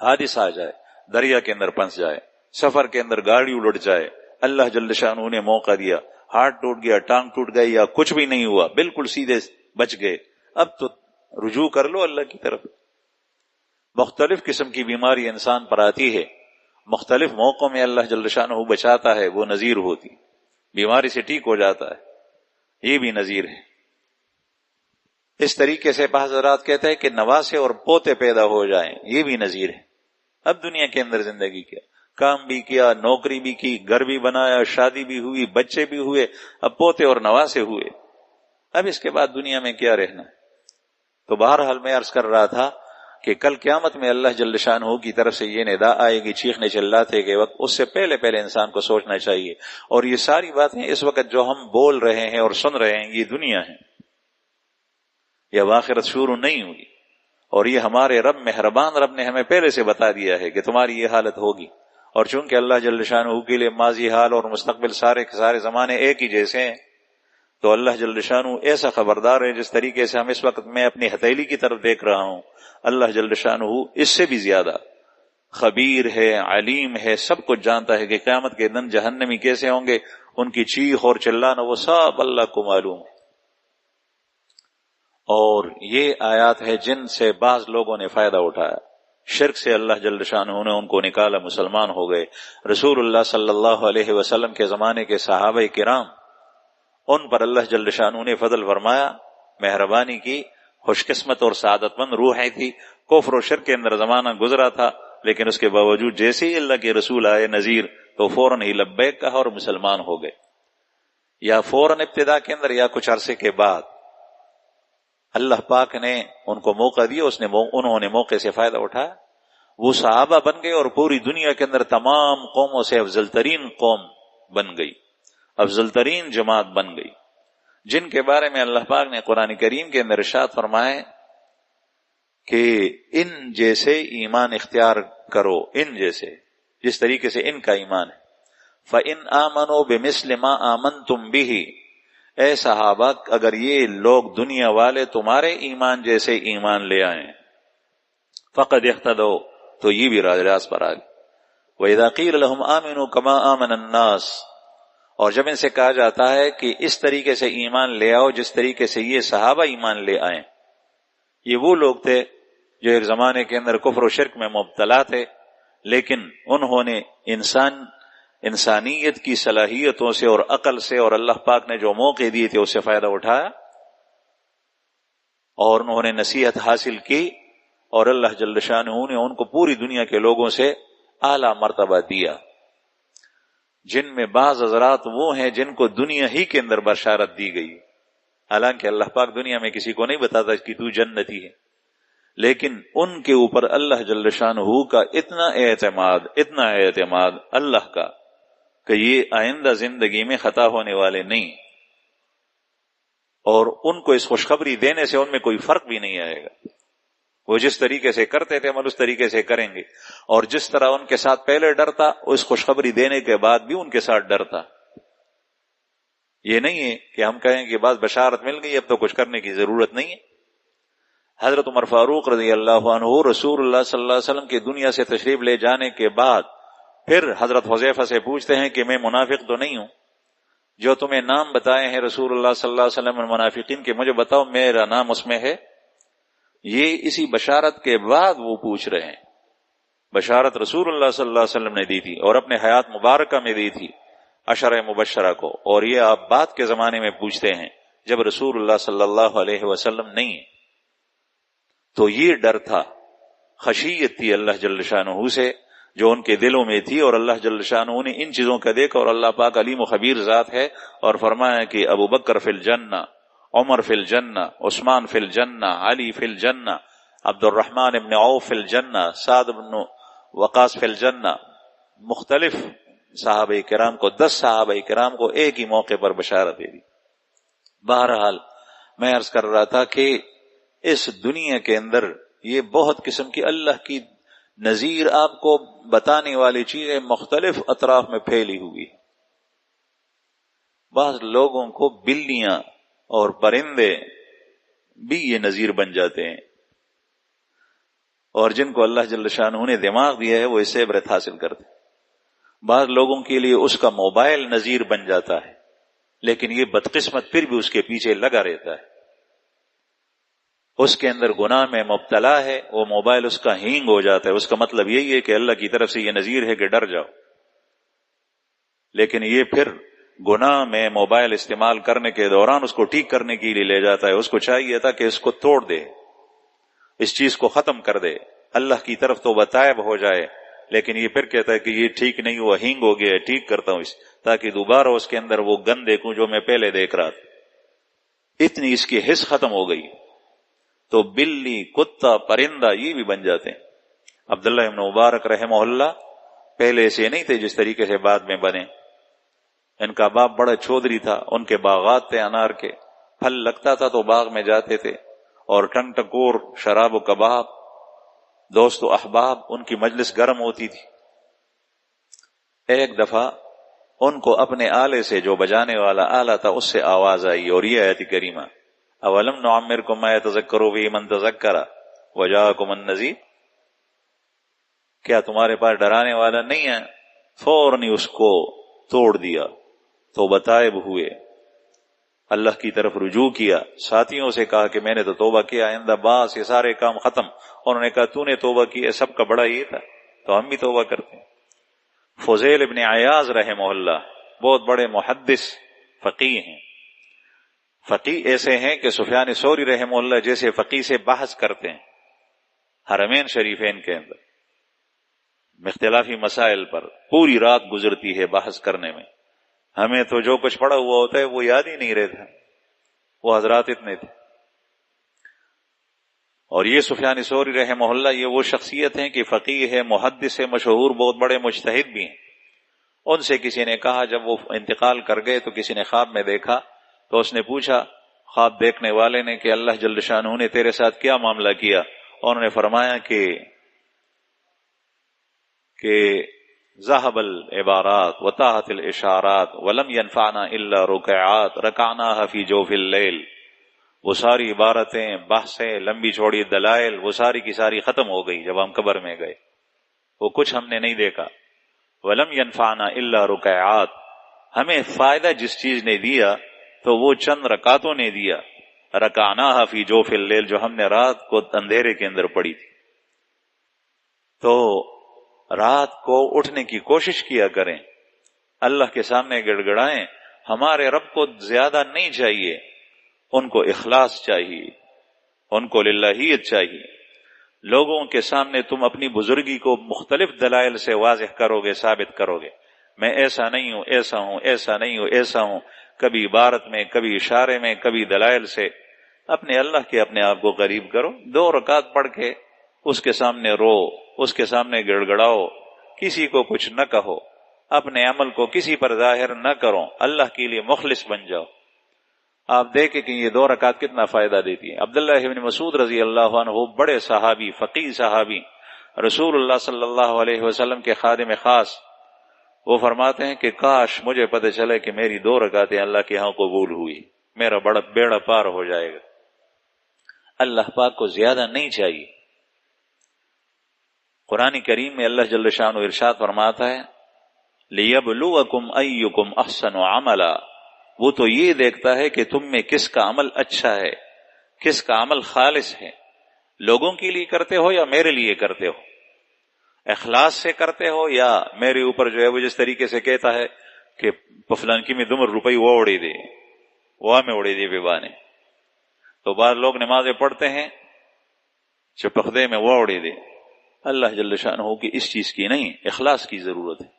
حادثہ آ جائے، دریا کے اندر پھنس جائے، سفر کے اندر گاڑی الٹ جائے، اللہ جل شانہ نے موقع دیا، ہاتھ ٹوٹ گیا، ٹانگ ٹوٹ گئی یا کچھ بھی نہیں ہوا، بالکل سیدھے بچ گئے، اب تو رجوع کر لو اللہ کی طرف۔ مختلف قسم کی بیماری انسان پر آتی ہے، مختلف موقعوں میں اللہ جل شانہ بچاتا ہے، وہ نذیر ہوتی، بیماری سے ٹھیک ہو جاتا ہے، یہ بھی نذیر ہے۔ اس طریقے سے بعض حضرات کہتے ہیں کہ نواسے اور پوتے پیدا ہو جائیں، یہ بھی نذیر ہے۔ اب دنیا کے اندر زندگی کیا، کام بھی کیا، نوکری بھی کی، گھر بھی بنایا، شادی بھی ہوئی، بچے بھی ہوئے، اب پوتے اور نواسے ہوئے، اب اس کے بعد دنیا میں کیا رہنا۔ تو بہرحال میں عرض کر رہا تھا کہ کل قیامت میں اللہ جل شانہ کی طرف سے یہ ندا آئے گی چیخنے چلاتے کے وقت، اس سے پہلے انسان کو سوچنا چاہیے۔ اور یہ ساری باتیں اس وقت جو ہم بول رہے ہیں اور سن رہے ہیں، یہ دنیا ہے، یہ آخرت شروع نہیں ہوئی، اور یہ ہمارے رب مہربان رب نے ہمیں پہلے سے بتا دیا ہے کہ تمہاری یہ حالت ہوگی۔ اور چونکہ اللہ جل شانہ کے لیے ماضی حال اور مستقبل سارے کے سارے زمانے ایک ہی جیسے ہیں، تو اللہ جل شانہ ایسا خبردار ہے، جس طریقے سے ہم اس وقت میں اپنی ہتھیلی کی طرف دیکھ رہا ہوں، اللہ جل شانہ اس سے بھی زیادہ خبیر ہے، علیم ہے، سب کچھ جانتا ہے کہ قیامت کے دن جہنمی کیسے ہوں گے، ان کی چیخ اور چلانا وہ سب اللہ کو معلوم ہے۔ اور یہ آیات ہے جن سے بعض لوگوں نے فائدہ اٹھایا، شرک سے اللہ جل شانہ نے ان کو نکالا، مسلمان ہو گئے۔ رسول اللہ صلی اللہ علیہ وسلم کے زمانے کے صحابہ کرام، ان پر اللہ جل شانہ نے فضل فرمایا، مہربانی کی، خوش قسمت اور سعادت مند روحیں تھی، کفر و شرک کے اندر زمانہ گزرا تھا، لیکن اس کے باوجود جیسے ہی اللہ کے رسول آئے نذیر تو فوراً ہی لبیک کہا اور مسلمان ہو گئے، یا فوراً ابتدا کے اندر یا کچھ عرصے کے بعد اللہ پاک نے ان کو موقع دیا، انہوں نے موقع سے فائدہ اٹھایا، وہ صحابہ بن گئے اور پوری دنیا کے اندر تمام قوموں سے افضل ترین قوم بن گئی، افضل ترین جماعت بن گئی، جن کے بارے میں اللہ پاک نے قرآن کریم کے اندر ارشاد فرمائے کہ ان جیسے ایمان اختیار کرو، ان جیسے جس طریقے سے ان کا ایمان ہے، فَإِنْ آمَنُوا بِمِثْلِ مَا آمَنْتُمْ بِهِ، اے صحابہ اگر یہ لوگ دنیا والے تمہارے ایمان جیسے ایمان لے آئیں، فَقَدْ اهْتَدَوْا، تو یہ بھی راہ راست پر آگئے۔ وَإِذَا قِيلَ لَهُمْ آمِنُوا كَمَا آمَنَ النَّاسِ، اور جب ان سے کہا جاتا ہے کہ اس طریقے سے ایمان لے آؤ جس طریقے سے یہ صحابہ ایمان لے آئیں، یہ وہ لوگ تھے جو ایک زمانے کے اندر کفر و شرک میں مبتلا تھے، لیکن انہوں نے انسانیت کی صلاحیتوں سے اور عقل سے اور اللہ پاک نے جو موقع دیے تھے اس سے فائدہ اٹھایا، اور انہوں نے نصیحت حاصل کی، اور اللہ جل شانہ نے ان کو پوری دنیا کے لوگوں سے اعلیٰ مرتبہ دیا، جن میں بعض حضرات وہ ہیں جن کو دنیا ہی کے اندر بشارت دی گئی، حالانکہ اللہ پاک دنیا میں کسی کو نہیں بتاتا کہ تو جنتی ہے، لیکن ان کے اوپر اللہ جل شانہ کا اتنا اعتماد اللہ کا کہ یہ آئندہ زندگی میں خطا ہونے والے نہیں، اور ان کو اس خوشخبری دینے سے ان میں کوئی فرق بھی نہیں آئے گا، وہ جس طریقے سے کرتے تھے عمل اس طریقے سے کریں گے، اور جس طرح ان کے ساتھ پہلے ڈرتا اس خوشخبری دینے کے بعد بھی ان کے ساتھ ڈرتا۔ یہ نہیں ہے کہ ہم کہیں کہ بعض بشارت مل گئی اب تو کچھ کرنے کی ضرورت نہیں ہے۔ حضرت عمر فاروق رضی اللہ عنہ رسول اللہ صلی اللہ علیہ وسلم کی دنیا سے تشریف لے جانے کے بعد پھر حضرت حذیفہ سے پوچھتے ہیں کہ میں منافق تو نہیں ہوں، جو تمہیں نام بتائے ہیں رسول اللہ صلی اللہ علیہ وسلم منافقین کے، مجھے بتاؤ میرا نام اس میں ہے؟ یہ اسی بشارت کے بعد وہ پوچھ رہے ہیں، بشارت رسول اللہ صلی اللہ علیہ وسلم نے دی تھی اور اپنے حیات مبارکہ میں دی تھی عشرہ مبشرہ کو، اور یہ آپ بعد کے زمانے میں پوچھتے ہیں جب رسول اللہ صلی اللہ علیہ وسلم نہیں ہے۔ تو یہ ڈر تھا، خشیت تھی اللہ جل شانہ سے جو ان کے دلوں میں تھی، اور اللہ جل شانہ نے ان چیزوں کا دیکھا، اور اللہ پاک علیم و خبیر ذات ہے، اور فرمایا کہ ابو بکر فی الجنہ، عمر فی الجنہ، عثمان فی الجنہ، علی فی الجنہ، عبد الرحمن ابن عوف فی الجنہ، سعد بن وقاص فی الجنہ، مختلف صحابہ کرام کو 10 صحابہ کرام کو ایک ہی موقع پر بشارت دے دی۔ بہرحال میں عرض کر رہا تھا کہ اس دنیا کے اندر یہ بہت قسم کی اللہ کی نذیر آپ کو بتانے والی چیزیں مختلف اطراف میں پھیلی ہوئی۔ بعض لوگوں کو بلیاں اور پرندے بھی یہ نذیر بن جاتے ہیں، اور جن کو اللہ جل شانہ نے دماغ دیا ہے وہ اس سے عبرت حاصل کرتے ہیں۔ بعض لوگوں کے لیے اس کا موبائل نذیر بن جاتا ہے، لیکن یہ بدقسمت پھر بھی اس کے پیچھے لگا رہتا ہے، اس کے اندر گناہ میں مبتلا ہے، وہ موبائل اس کا ہینگ ہو جاتا ہے، اس کا مطلب یہی ہے کہ اللہ کی طرف سے یہ نذیر ہے کہ ڈر جاؤ، لیکن یہ پھر گناہ میں موبائل استعمال کرنے کے دوران اس کو ٹھیک کرنے کے لیے لے جاتا ہے۔ اس کو چاہیے تھا کہ اس کو توڑ دے، اس چیز کو ختم کر دے، اللہ کی طرف تو بتائب ہو جائے، لیکن یہ پھر کہتا ہے کہ یہ ٹھیک نہیں ہوا، ہینگ ہو گیا ہے، ٹھیک کرتا ہوں اس، تاکہ دوبارہ اس کے اندر وہ گند دیکھوں جو میں پہلے دیکھ رہا تھا۔ اتنی اس کی حس ختم ہو گئی، تو بلی، کتا، پرندہ یہ بھی بن جاتے ہیں۔ عبداللہ ابن مبارک رحمہ اللہ پہلے سے نہیں تھے جس طریقے سے بعد میں بنے۔ ان کا باپ بڑا چودھری تھا، ان کے باغات تھے انار کے، پھل لگتا تھا تو باغ میں جاتے تھے، اور ٹنگ ٹکور، شراب و کباب، دوست و احباب، ان کی مجلس گرم ہوتی تھی۔ ایک دفعہ ان کو اپنے آلے سے، جو بجانے والا آلہ تھا، اس سے آواز آئی، اور یہ آیت کریمہ اولم نعمرکم ما یتذکر فیہ من تذکر وجاءکم النذیر، کیا تمہارے پاس ڈرانے والا نہیں ہے؟ فوراً ہی اس کو توڑ دیا، تو بتائب ہوئے، اللہ کی طرف رجوع کیا، ساتھیوں سے کہا کہ میں نے تو توبہ کیا، آئندہ باس یہ سارے کام ختم۔ انہوں نے کہا تو نے توبہ کی، سب کا بڑا یہ تھا، تو ہم بھی توبہ کرتے ہیں۔ فضیل ابن عیاض رحمہ اللہ بہت بڑے محدث فقیہ ہیں، فقیہ ایسے ہیں کہ سفیان ثوری رحمہ اللہ جیسے فقیہ سے بحث کرتے ہیں حرمین شریفین کے اندر اختلافی مسائل پر، پوری رات گزرتی ہے بحث کرنے میں، ہمیں تو جو کچھ پڑا ہوا ہوتا ہے وہ یاد ہی نہیں رہتا، وہ حضرات اتنے تھے۔ اور یہ سفیان ثوری رحمہ اللہ یہ وہ شخصیت ہیں کہ فقیہ ہے، محدث ہے، مشہور، بہت بڑے مجتہد بھی ہیں۔ ان سے کسی نے کہا، جب وہ انتقال کر گئے تو کسی نے خواب میں دیکھا، تو اس نے پوچھا خواب دیکھنے والے نے کہ اللہ جل شانہ نے تیرے ساتھ کیا معاملہ کیا؟ اور انہوں نے فرمایا کہ ذهب العبارات وطاحت الاشارات ولم ينفعنا الا رکعات رکعناها فی جوف اللیل، وہ ساری عبارتیں، بحثیں، لمبی چوڑی دلائل، وہ ساری کی ساری ختم ہو گئی جب ہم قبر میں گئے، وہ کچھ ہم نے نہیں دیکھا۔ ولم ينفعنا الا رکعات، ہمیں فائدہ جس چیز نے دیا تو وہ چند رکعتوں نے دیا، رکعناها فی جوف اللیل، جو ہم نے رات کو اندھیرے کے اندر پڑھی تھی۔ تو رات کو اٹھنے کی کوشش کیا کریں، اللہ کے سامنے گڑ گڑائیں۔ ہمارے رب کو زیادہ نہیں چاہیے، ان کو اخلاص چاہیے، ان کو للہیت چاہیے۔ لوگوں کے سامنے تم اپنی بزرگی کو مختلف دلائل سے واضح کرو گے، ثابت کرو گے، میں ایسا نہیں ہوں، ایسا ہوں، ایسا نہیں ہوں، ایسا ہوں، کبھی عبارت میں، کبھی اشارے میں، کبھی دلائل سے۔ اپنے اللہ کے اپنے آپ کو قریب کرو، 2 رکعت پڑھ کے اس کے سامنے رو، اس کے سامنے گڑ گڑاؤ، کسی کو کچھ نہ کہو، اپنے عمل کو کسی پر ظاہر نہ کرو، اللہ کے لیے مخلص بن جاؤ۔ آپ دیکھیں کہ یہ 2 رکعت کتنا فائدہ دیتی ہیں۔ عبداللہ ابن مسعود رضی اللہ عنہ، بڑے صحابی، فقیہ صحابی، رسول اللہ صلی اللہ علیہ وسلم کے خادم خاص، وہ فرماتے ہیں کہ کاش مجھے پتہ چلے کہ میری 2 رکعتیں اللہ کے ہاں قبول ہوئی، میرا بڑا بیڑا پار ہو جائے گا۔ اللہ پاک کو زیادہ نہیں چاہیے۔ قرآن کریم میں اللہ جل شانہ ارشاد فرماتا ہے لِيَبْلُوَكُمْ أَيُّكُمْ أَحْسَنُ عَمَلًا، وہ تو یہ دیکھتا ہے کہ تم میں کس کا عمل اچھا ہے، کس کا عمل خالص ہے۔ لوگوں کے لیے کرتے ہو یا میرے لیے کرتے ہو، اخلاص سے کرتے ہو یا میرے اوپر جو ہے وہ جس طریقے سے کہتا ہے کہ پفلان کی میں 2 روپئی وہ اڑی دے، وہ میں اڑی دے بیوانے، تو بعض لوگ نمازیں پڑھتے ہیں چپخدے میں وہ اڑی دے۔ اللہ جل شانہ کی اس چیز کی نہیں، اخلاص کی ضرورت ہے۔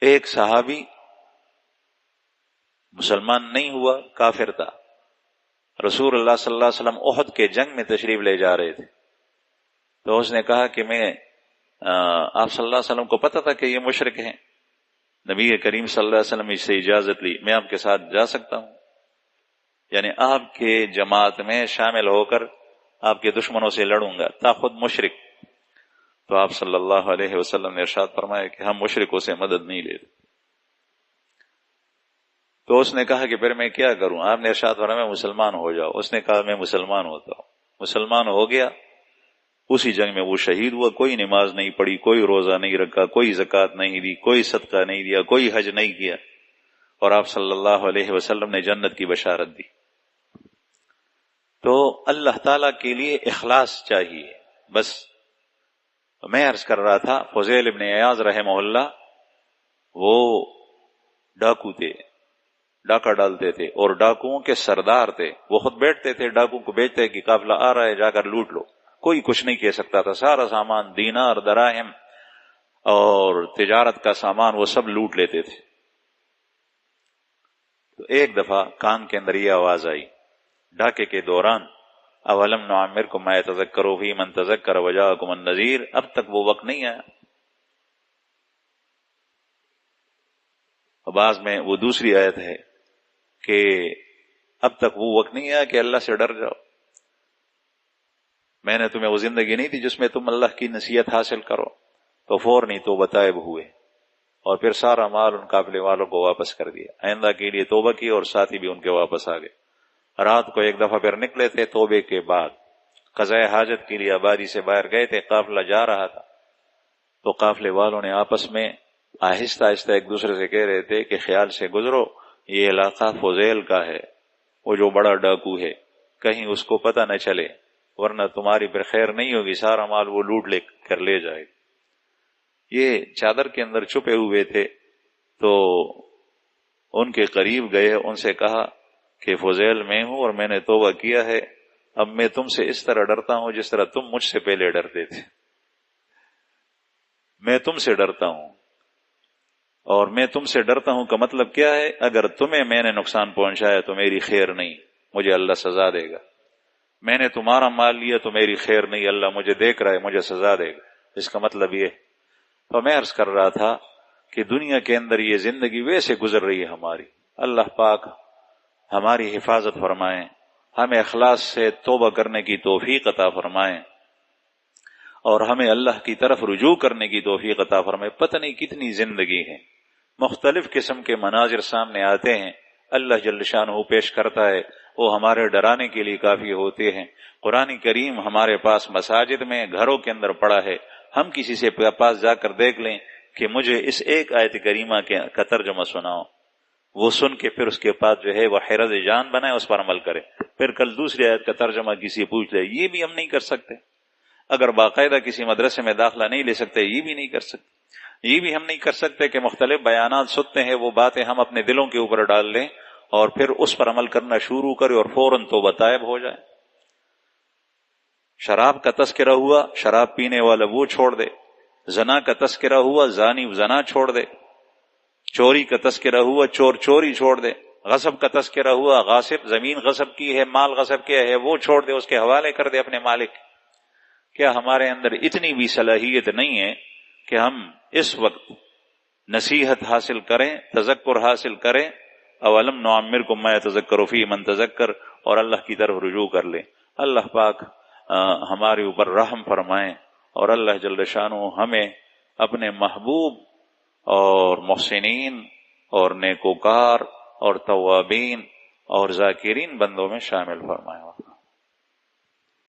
ایک صحابی مسلمان نہیں ہوا، کافر تھا، رسول اللہ صلی اللہ علیہ وسلم احد کے جنگ میں تشریف لے جا رہے تھے، تو اس نے کہا کہ میں آپ صلی اللہ علیہ وسلم کو پتہ تھا کہ یہ مشرک ہیں، نبی کریم صلی اللہ علیہ وسلم اس سے اجازت لی، میں آپ کے ساتھ جا سکتا ہوں، یعنی آپ کے جماعت میں شامل ہو کر آپ کے دشمنوں سے لڑوں گا، تا خود مشرک۔ تو آپ صلی اللہ علیہ وسلم نے ارشاد فرمایا کہ ہم مشرکوں سے مدد نہیں لیتے۔ تو اس نے کہا کہ پھر میں کیا کروں؟ آپ نے ارشاد فرمایا مسلمان ہو جاؤ۔ اس نے کہا میں مسلمان ہوتا ہوں۔ مسلمان ہو گیا، اسی جنگ میں وہ شہید ہوا، کوئی نماز نہیں پڑھی، کوئی روزہ نہیں رکھا، کوئی زکوٰۃ نہیں دی، کوئی صدقہ نہیں دیا، کوئی حج نہیں کیا، اور آپ صلی اللہ علیہ وسلم نے جنت کی بشارت دی۔ تو اللہ تعالیٰ کے لیے اخلاص چاہیے۔ بس میں عرض کر رہا تھا فضیل ابن عیاض رحمہ اللہ، وہ ڈاکو تھے، ڈاکہ ڈالتے تھے اور ڈاکوؤں کے سردار تھے۔ وہ خود بیٹھتے تھے، ڈاکو کو بیچتے کہ قافلہ آ رہا ہے، جا کر لوٹ لو، کوئی کچھ نہیں کہہ سکتا تھا، سارا سامان، دینار، دراہم اور تجارت کا سامان وہ سب لوٹ لیتے تھے۔ تو ایک دفعہ کان کے اندر یہ آواز آئی ڈاکے کے دوران، اولم نعمرکم ما یتذکر فیہ من تذکر وجاءکم النذیر، اب تک وہ وقت نہیں آیا۔ بعض میں وہ دوسری آیت ہے کہ اب تک وہ وقت نہیں آیا کہ اللہ سے ڈر جاؤ، میں نے تمہیں وہ زندگی نہیں دی جس میں تم اللہ کی نصیحت حاصل کرو۔ تو فوراً توبہ طائب ہوئے اور پھر سارا مال ان قافلے والوں کو واپس کر دیا، آئندہ کے لیے توبہ کی، اور ساتھی بھی ان کے واپس آ گئے۔ رات کو ایک دفعہ پھر نکلے تھے توبے کے بعد، قضاء حاجت کے لیے آبادی سے باہر گئے تھے، قافلہ جا رہا تھا، تو قافلے والوں نے آپس میں آہستہ آہستہ ایک دوسرے سے کہہ رہے تھے کہ خیال سے گزرو، یہ علاقہ فضیل کا ہے، وہ جو بڑا ڈاکو ہے، کہیں اس کو پتہ نہ چلے، ورنہ تمہاری پھر خیر نہیں ہوگی، سارا مال وہ لوٹ لے کر لے جائے۔ یہ چادر کے اندر چھپے ہوئے تھے، تو ان کے قریب گئے، ان سے کہا کہ فضیل میں ہوں اور میں نے توبہ کیا ہے، اب میں تم سے اس طرح ڈرتا ہوں جس طرح تم مجھ سے پہلے ڈرتے تھے، میں تم سے ڈرتا ہوں، اور میں تم سے ڈرتا ہوں کا مطلب کیا ہے؟ اگر تمہیں میں نے نقصان پہنچایا تو میری خیر نہیں، مجھے اللہ سزا دے گا، میں نے تمہارا مال لیا تو میری خیر نہیں، اللہ مجھے دیکھ رہا ہے، مجھے سزا دے گا۔ اس کا مطلب یہ، تو میں عرض کر رہا تھا کہ دنیا کے اندر یہ زندگی ویسے گزر رہی ہے ہماری، اللہ پاک ہماری حفاظت فرمائیں، ہمیں اخلاص سے توبہ کرنے کی توفیق عطا فرمائیں، اور ہمیں اللہ کی طرف رجوع کرنے کی توفیق عطا فرمائے۔ پتہ نہیں کتنی زندگی ہے، مختلف قسم کے مناظر سامنے آتے ہیں، اللہ جل شانہ پیش کرتا ہے، وہ ہمارے ڈرانے کے لیے کافی ہوتے ہیں۔ قرآن کریم ہمارے پاس مساجد میں، گھروں کے اندر پڑا ہے، ہم کسی سے پاس جا کر دیکھ لیں کہ مجھے اس ایک آیت کریمہ کا ترجمہ سناؤ، وہ سن کے پھر اس کے پاس جو ہے وہ حرز جان بنائے، اس پر عمل کرے، پھر کل دوسری آیت کا ترجمہ کسی پوچھ لے، یہ بھی ہم نہیں کر سکتے۔ اگر باقاعدہ کسی مدرسے میں داخلہ نہیں لے سکتے، یہ بھی نہیں کر سکتے۔ یہ بھی ہم نہیں کر سکتے کہ مختلف بیانات سنتے ہیں وہ باتیں ہم اپنے دلوں کے اوپر ڈال لیں اور پھر اس پر عمل کرنا شروع کرے اور فوراً توبہ طائب ہو جائے۔ شراب کا تذکرہ ہوا، شراب پینے والا وہ چھوڑ دے۔ زنا کا تذکرہ ہوا، زانی زنا چھوڑ دے۔ چوری کا تذکرہ ہوا، چور چوری چھوڑ دے۔ غصب کا تذکرہ ہوا، غاصب زمین غصب کی ہے، مال غصب کیا ہے، وہ چھوڑ دے، اس کے حوالے کر دے اپنے مالک۔ کیا ہمارے اندر اتنی بھی صلاحیت نہیں ہے کہ ہم اس وقت نصیحت حاصل کریں، تذکر حاصل کریں؟ اولم نعمرکم ما یتذکر فیہ من تذکر، اور اللہ کی طرف رجوع کر لیں۔ اللہ پاک ہمارے اوپر رحم فرمائیں، اور اللہ جل شانہ ہمیں اپنے محبوب اور محسنین اور نیکوکار اور توابین اور ذاکرین بندوں میں شامل فرمائیں۔